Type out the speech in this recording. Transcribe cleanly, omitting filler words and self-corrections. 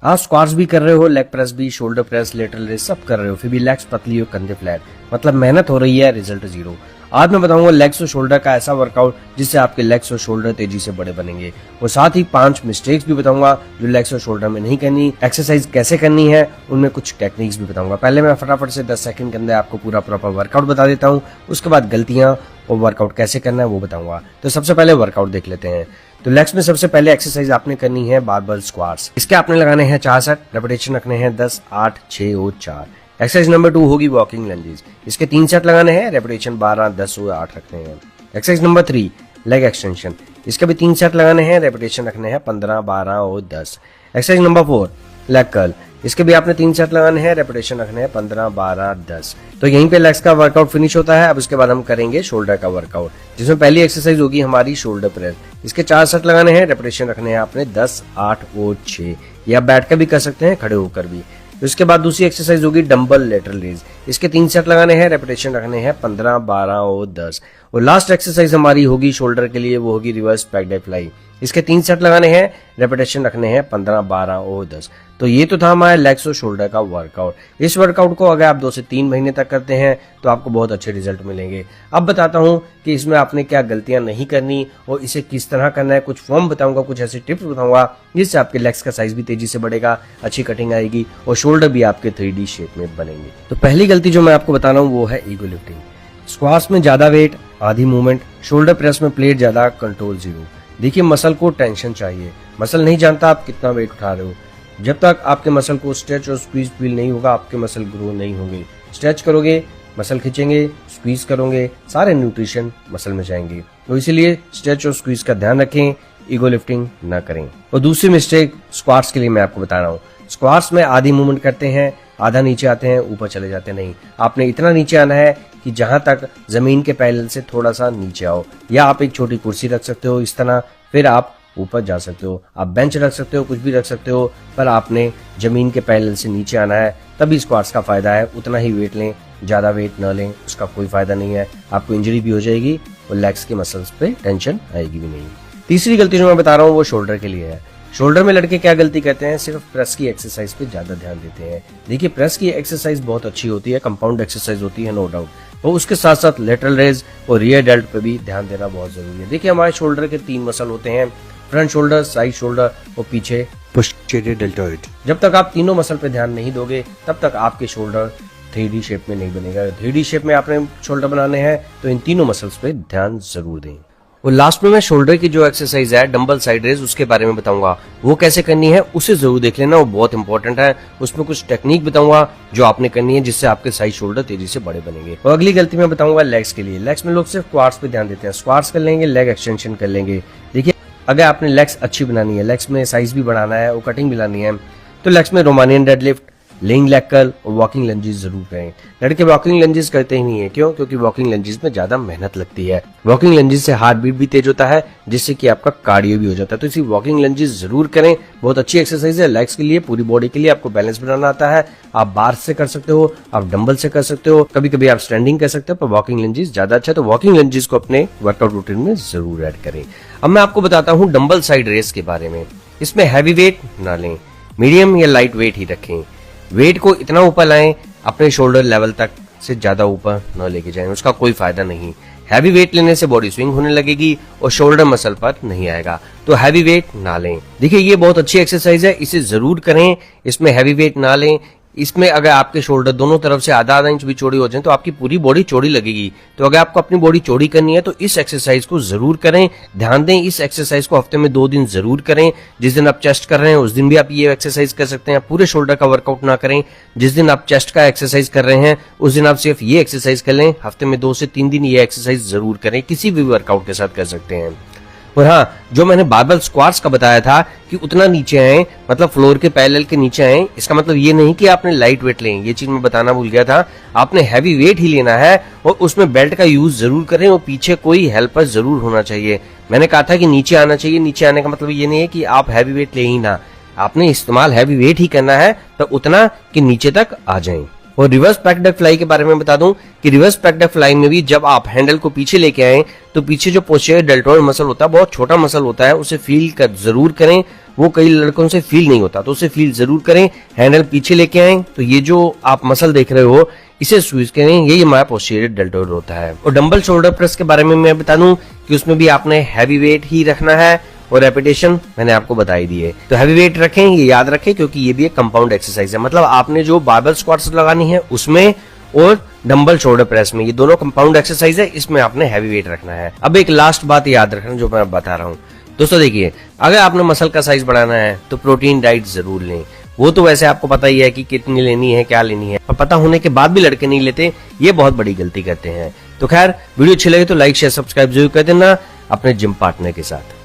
आप स्क्वाट्स भी कर रहे हो, लेग प्रेस भी, शोल्डर प्रेस, लेटरल रेस सब कर रहे हो, फिर भी लेग्स पतली और कंधे फ्लैट, मतलब मेहनत हो रही है, रिजल्ट जीरो। आज मैं बताऊंगा लेग्स और शोल्डर का ऐसा वर्कआउट जिससे आपके लेग्स और शोल्डर तेजी से बड़े बनेंगे, और साथ ही 5 मिस्टेक्स भी बताऊंगा जो लेग्स और शोल्डर में नहीं करनी। एक्सरसाइज कैसे करनी है उनमें कुछ टेक्निक्स भी बताऊंगा। पहले मैं फटाफट से 10 सेकंड के अंदर आपको पूरा प्रॉपर वर्कआउट बता देता हूँ, उसके बाद गलतियां और वर्कआउट कैसे करना है वो बताऊंगा। तो सबसे पहले वर्कआउट देख लेते हैं। तो लेग्स में सबसे पहले एक्सरसाइज आपने करनी है बारबेल स्क्वाट्स। इसके आपने लगाने हैं 4 सेट, रेपिटेशन रखने हैं 10, 8, 6 और 4। एक्सरसाइज नंबर 2 होगी वॉकिंग लंजेस। इसके 3 सेट लगाने हैं, रेपिटेशन 12, 10 और 8 रखने हैं। Exercise number 3 leg extension. इसके भी 3 सेट लगाने हैं, रेपिटेशन रखने हैं 15, 12 और 10। Exercise number 4 leg curl. इसके भी आपने 3 सेट लगाने हैं, रेपिटेशन रखने हैं 15, 12, 10। तो यहीं पे लेग्स का वर्कआउट फिनिश होता है। अब उसके बाद हम करेंगे शोल्डर का वर्कआउट, जिसमें पहली एक्सरसाइज होगी हमारी शोल्डर प्रेस। इसके 4 सेट लगाने हैं, रेपिटेशन रखने हैं आपने 10, 8 और 6। या बैठ कर भी कर सकते हैं, खड़े होकर भी। उसके बाद दूसरी एक्सरसाइज होगी डंबल लेटरल रेज। इसके 3 सेट लगाने हैं, रेपिटेशन रखने हैं 15, 12 और 10। और लास्ट एक्सरसाइज हमारी होगी शोल्डर के लिए, वो होगी रिवर्स बैक डेड फ्लाई। इसके 3 सेट लगाने हैं, रेपिटेशन रखने हैं 15, 12 और 10। तो ये तो था हमारे लेग्स और शोल्डर का वर्कआउट। इस वर्कआउट को अगर आप 2 से 3 महीने तक करते हैं तो आपको बहुत अच्छे रिजल्ट मिलेंगे। अब बताता हूं कि इसमें आपने क्या गलतियां नहीं करनी और इसे किस तरह करना है। कुछ फॉर्म बताऊंगा, कुछ ऐसे टिप्स बताऊंगा जिससे आपके लेग्स का साइज भी तेजी से बढ़ेगा, अच्छी कटिंग आएगी और शोल्डर भी आपके 3D शेप में बनेंगे। तो पहली गलती जो मैं आपको बता रहा हूँ वो है ईगो लिफ्टिंग। स्क्वाट्स में ज्यादा वेट, आधी मूवमेंट, शोल्डर प्रेस में प्लेट ज्यादा, कंट्रोल जीरो। देखिए, मसल को टेंशन चाहिए। मसल नहीं जानता आप कितना वेट उठा रहे हो। जब तक आपके मसल को स्ट्रेच और स्क्वीज फील नहीं होगा, आपके मसल ग्रो नहीं होंगे। स्ट्रेच करोगे, मसल खींचेंगे, स्क्वीज करोगे, सारे न्यूट्रिशन मसल में जाएंगे। तो इसीलिए स्ट्रेच और स्क्वीज का ध्यान रखें, ईगो लिफ्टिंग ना करें। और दूसरी मिस्टेक स्क्वाट्स के लिए मैं आपको बता रहा हूँ। स्क्वाट्स में आधी मूवमेंट करते हैं, आधा नीचे आते हैं, ऊपर चले जाते नहीं। आपने इतना नीचे आना है कि जहां तक जमीन के पैरेलल से थोड़ा सा नीचे आओ, या आप एक छोटी कुर्सी रख सकते हो इस तरह, फिर आप ऊपर जा सकते हो। आप बेंच रख सकते हो, कुछ भी रख सकते हो, पर आपने जमीन के पैरेलल से नीचे आना है, तभी स्क्वाट्स का फायदा है। उतना ही वेट लें, ज्यादा वेट न लें, उसका कोई फायदा नहीं है। आपको इंजरी भी हो जाएगी और लेग्स के मसल्स पे टेंशन आएगी भी नहीं। तीसरी गलती जो मैं बता रहा हूँ वो शोल्डर के लिए है। शोल्डर में लड़के क्या गलती करते हैं, सिर्फ प्रेस की एक्सरसाइज पे ज्यादा ध्यान देते हैं। देखिए, प्रेस की एक्सरसाइज बहुत अच्छी होती है, कंपाउंड एक्सरसाइज होती है, नो डाउट। और उसके साथ साथ लेटरल रेज और रियर डेल्ट पे भी ध्यान देना बहुत जरूरी है। देखिए, हमारे शोल्डर के 3 मसल होते हैं, फ्रंट शोल्डर, साइड शोल्डर और पीछे पोस्टीरियर डेल्टोइड। जब तक आप तीनों मसल पे ध्यान नहीं दोगे तब तक आपके शोल्डर 3D शेप में नहीं बनेगा। 3D शेप में आपने शोल्डर बनाने हैं तो इन तीनों मसल्स पे ध्यान जरूर दें। और लास्ट में मैं शोल्डर की जो एक्सरसाइज है डंबल साइड रेज, उसके बारे में बताऊंगा। वो कैसे करनी है उसे जरूर देख लेना, वो बहुत इंपॉर्टेंट है। उसमें कुछ टेक्निक बताऊंगा जो आपने करनी है जिससे आपके साइड शोल्डर तेजी से बड़े बनेंगे। और अगली गलती मैं बताऊंगा लेग्स के लिए। लेग्स में लोग सिर्फ स्क्वाट्स पे ध्यान देते हैं, स्क्वाट्स कर लेंगे, लेग एक्सटेंशन कर लेंगे। देखिए, अगर आपने लेग्स अच्छी बनानी है, लेग्स में साइज भी बढ़ाना है और कटिंग भी लानी है, तो लेग्स में Romanian deadlift, laying leg curl और वॉकिंग लंजेस जरूर करें। लड़के वॉकिंग लंजेस करते ही नहीं है, क्यों? क्योंकि वॉकिंग लंजेस में ज्यादा मेहनत लगती है। वॉकिंग लंजेस से हार्ट बीट भी तेज होता है, जिससे कि आपका कार्डियो भी हो जाता है। तो इसी वॉकिंग लंजेस जरूर करें, बहुत अच्छी एक्सरसाइज है लेग्स के लिए, पूरी बॉडी के लिए। आपको बैलेंस बनाना आता है, आप बार से कर सकते हो, आप डंबल से कर सकते हो, कभी कभी आप स्टैंडिंग कर सकते हो, पर वॉकिंग लंजेस ज्यादा अच्छा है। तो वॉकिंग लंजेस को अपने वर्कआउट रूटीन में जरूर ऐड करें। अब मैं आपको बताता हूँ डंबल साइड रेस के बारे में। इसमें हैवी वेट ना लें, मीडियम या लाइट वेट ही रखें। वेट को इतना ऊपर लाएं, अपने शोल्डर लेवल तक से ज्यादा ऊपर न लेके जाएं, उसका कोई फायदा नहीं। हैवी वेट लेने से बॉडी स्विंग होने लगेगी और शोल्डर मसल पर नहीं आएगा, तो हैवी वेट ना लें। देखिए, ये बहुत अच्छी एक्सरसाइज है, इसे जरूर करें। इसमें हैवी वेट ना लें। इसमें अगर आपके शोल्डर दोनों तरफ से आधा आधा इंच भी चौड़ी हो जाए तो आपकी पूरी बॉडी चौड़ी लगेगी। तो अगर आपको अपनी बॉडी चौड़ी करनी है तो इस एक्सरसाइज को जरूर करें। ध्यान दें, इस एक्सरसाइज को हफ्ते में 2 दिन जरूर करें। जिस दिन आप चेस्ट कर रहे हैं उस दिन भी आप ये एक्सरसाइज कर सकते हैं। पूरे शोल्डर का वर्कआउट ना करें। जिस दिन आप चेस्ट का एक्सरसाइज कर रहे हैं उस दिन आप सिर्फ ये एक्सरसाइज कर लें। हफ्ते में 2 से 3 दिन ये एक्सरसाइज जरूर करें, किसी भी वर्कआउट के साथ कर सकते हैं। और हाँ, जो मैंने बारबेल स्क्वाट्स का बताया था कि उतना नीचे आए, मतलब फ्लोर के पैरेलल के नीचे आए, इसका मतलब ये नहीं कि आपने लाइट वेट लें, ये चीज मैं बताना भूल गया था। आपने हैवी वेट ही लेना है और उसमें बेल्ट का यूज जरूर करें और पीछे कोई हेल्पर जरूर होना चाहिए। मैंने कहा था कि नीचे आना चाहिए, नीचे आने का मतलब ये नहीं है कि आप हैवी वेट ले ही ना, आपने इस्तेमाल हैवी वेट ही करना है, तो उतना कि नीचे तक आ जाए। और रिवर्स बैक डेड फ्लाई के बारे में बता दूं कि रिवर्स बैक डेड फ्लाई में भी जब आप हैंडल को पीछे लेके आए तो पीछे जो पोस्टीरियर डेल्टोइड मसल होता है बहुत छोटा मसल होता है, उसे फील कर जरूर करें। वो कई लड़कों से फील नहीं होता, तो उसे फील जरूर करें। हैंडल पीछे लेके आए, तो ये जो आप मसल देख रहे हो इसे स्क्वीज करें, यही हमारा पोस्टीरियर डेल्टोइड होता है। और डंबल शोल्डर प्रेस के बारे में मैं बता दूं कि उसमें भी आपने हैवी वेट ही रखना है और रेपिटेशन मैंने आपको बताई दी है। तो हैवी वेट रखें, ये याद रखें, क्योंकि ये भी एक कंपाउंड एक्सरसाइज है। मतलब आपने जो बारबेल स्क्वाट्स लगानी है उसमें और डंबल शोल्डर प्रेस में, ये दोनों कंपाउंड एक्सरसाइज है, इसमें आपने हैवी वेट रखना है। अब एक लास्ट बात याद रखना जो मैं बता रहा हूँ दोस्तों, देखिए अगर आपने मसल का साइज बढ़ाना है तो प्रोटीन डाइट जरूर लें। वो तो वैसे आपको पता ही है कि कितनी लेनी है, क्या लेनी है, पर पता होने के बाद भी लड़के नहीं लेते, ये बहुत बड़ी गलती करते हैं। तो खैर वीडियो अच्छी लगे तो लाइक शेयर सब्सक्राइब जरूर कर देना अपने जिम पार्टनर के साथ।